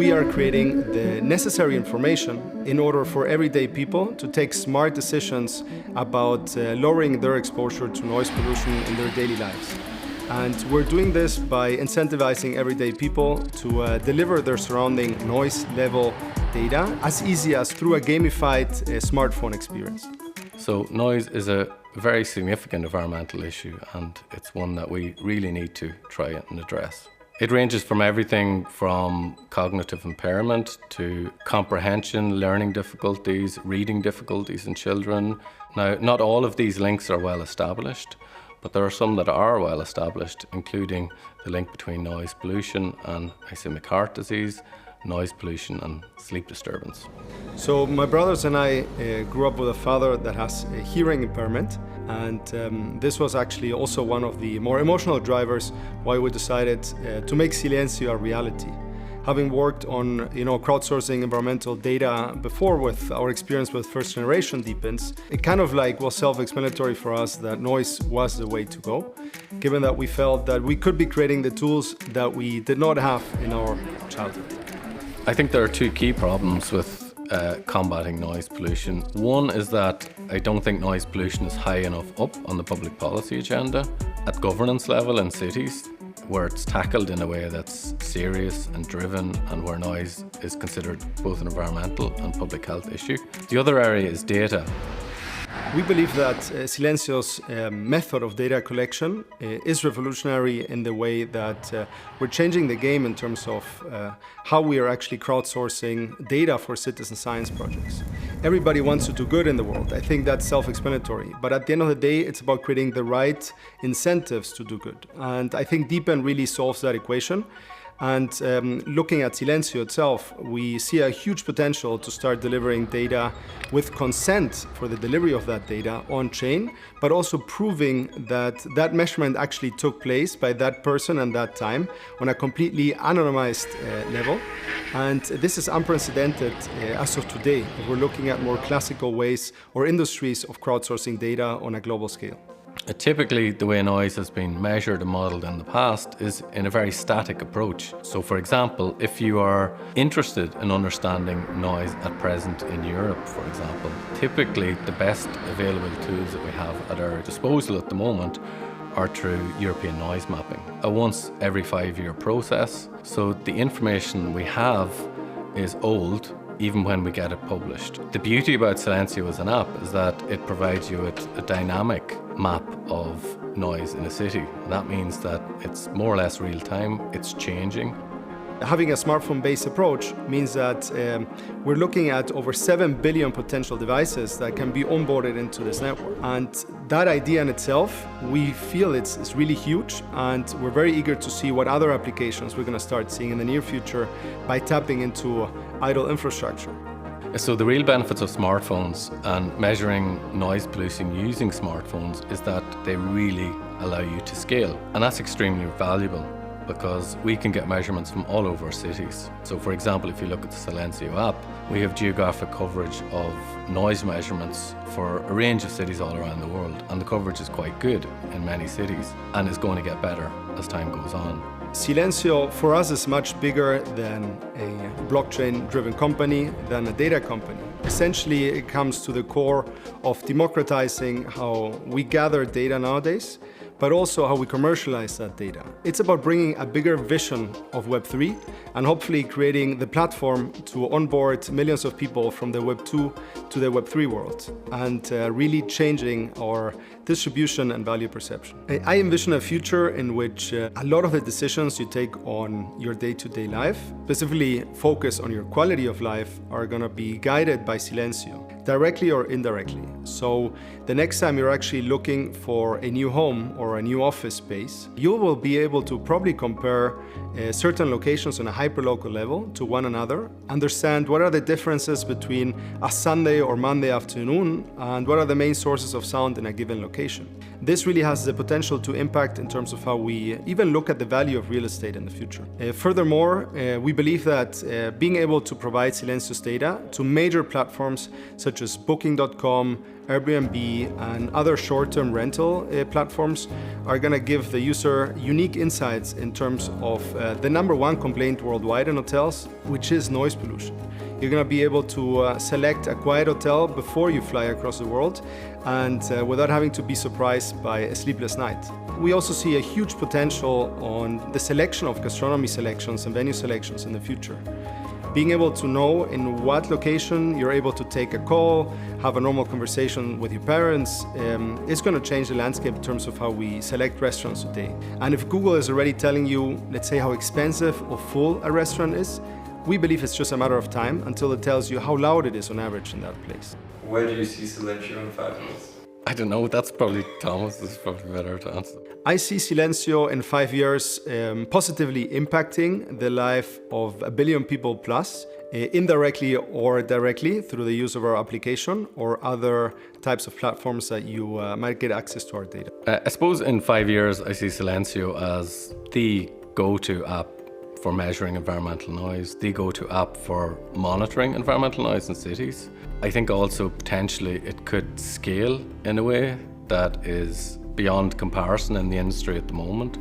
we are creating the necessary information in order for everyday people to take smart decisions about lowering their exposure to noise pollution in their daily lives. And we're doing this by incentivizing everyday people to deliver their surrounding noise level data as easy as through a gamified smartphone experience. So noise is a very significant environmental issue, and it's one that we really need to try and address. It ranges from everything from cognitive impairment to comprehension, learning difficulties, reading difficulties in children. Now, not all of these links are well established, but there are some that are well established, including the link between noise pollution and ischemic heart disease, noise pollution and sleep disturbance. So my brothers and I grew up with a father that has a hearing impairment, and this was actually also one of the more emotional drivers why we decided to make Silencio a reality. Having worked on crowdsourcing environmental data before with our experience with first generation deep ins, it kind of was self-explanatory for us that noise was the way to go, given that we felt that we could be creating the tools that we did not have in our childhood. I think there are two key problems with combating noise pollution. One is that I don't think noise pollution is high enough up on the public policy agenda at governance level in cities, where it's tackled in a way that's serious and driven and where noise is considered both an environmental and public health issue. The other area is data. We believe that Silencio's method of data collection is revolutionary in the way that we're changing the game in terms of how we are actually crowdsourcing data for citizen science projects. Everybody wants to do good in the world. I think that's self-explanatory. But at the end of the day, it's about creating the right incentives to do good. And I think DeepN really solves that equation. And looking at Silencio itself, we see a huge potential to start delivering data with consent for the delivery of that data on-chain, but also proving that that measurement actually took place by that person and that time on a completely anonymized level. And this is unprecedented as of today, if we're looking at more classical ways or industries of crowdsourcing data on a global scale. Typically, the way noise has been measured and modelled in the past is in a very static approach. So, for example, if you are interested in understanding noise at present in Europe, for example, typically the best available tools that we have at our disposal at the moment are through European noise mapping, a once every 5-year process. So the information we have is old, even when we get it published. The beauty about Silencio as an app is that it provides you with a dynamic map of noise in a city. That means that it's more or less real time, it's changing. Having a smartphone-based approach means that we're looking at over 7 billion potential devices that can be onboarded into this network. And that idea in itself, we feel it's really huge, and we're very eager to see what other applications we're going to start seeing in the near future by tapping into idle infrastructure. So the real benefits of smartphones and measuring noise pollution using smartphones is that they really allow you to scale. And that's extremely valuable, because we can get measurements from all over cities. So for example, if you look at the Silencio app, we have geographic coverage of noise measurements for a range of cities all around the world, and the coverage is quite good in many cities and is going to get better as time goes on. Silencio for us is much bigger than a blockchain-driven company, than a data company. Essentially, it comes to the core of democratizing how we gather data nowadays, but also how we commercialize that data. It's about bringing a bigger vision of Web3 and hopefully creating the platform to onboard millions of people from the Web 2 to the Web 3 world, and really changing our distribution and value perception. I envision a future in which a lot of the decisions you take on your day-to-day life, specifically focus on your quality of life, are going to be guided by Silencio, directly or indirectly. So the next time you're actually looking for a new home or a new office space, you will be able to probably compare certain locations on a hyperlocal level to one another, understand what are the differences between a Sunday or Monday afternoon, and what are the main sources of sound in a given location. This really has the potential to impact in terms of how we even look at the value of real estate in the future. Furthermore, we believe that being able to provide Silencio's data to major platforms such as Booking.com, Airbnb, and other short-term rental platforms are going to give the user unique insights in terms of the number one complaint worldwide in hotels, which is noise pollution. You're going to be able to select a quiet hotel before you fly across the world and without having to be surprised by a sleepless night. We also see a huge potential on the selection of gastronomy selections and venue selections in the future. Being able to know in what location you're able to take a call, have a normal conversation with your parents, is going to change the landscape in terms of how we select restaurants today. And if Google is already telling you, let's say, how expensive or full a restaurant is, we believe it's just a matter of time until it tells you how loud it is on average in that place. Where do you see Silencio in 5 years? I don't know, that's probably Thomas, this is probably better to answer. I see Silencio in 5 years positively impacting the life of 1 billion people plus, indirectly or directly through the use of our application or other types of platforms that you might get access to our data. I suppose in 5 years I see Silencio as the go-to app for measuring environmental noise, the go-to app for monitoring environmental noise in cities. I think also potentially it could scale in a way that is beyond comparison in the industry at the moment.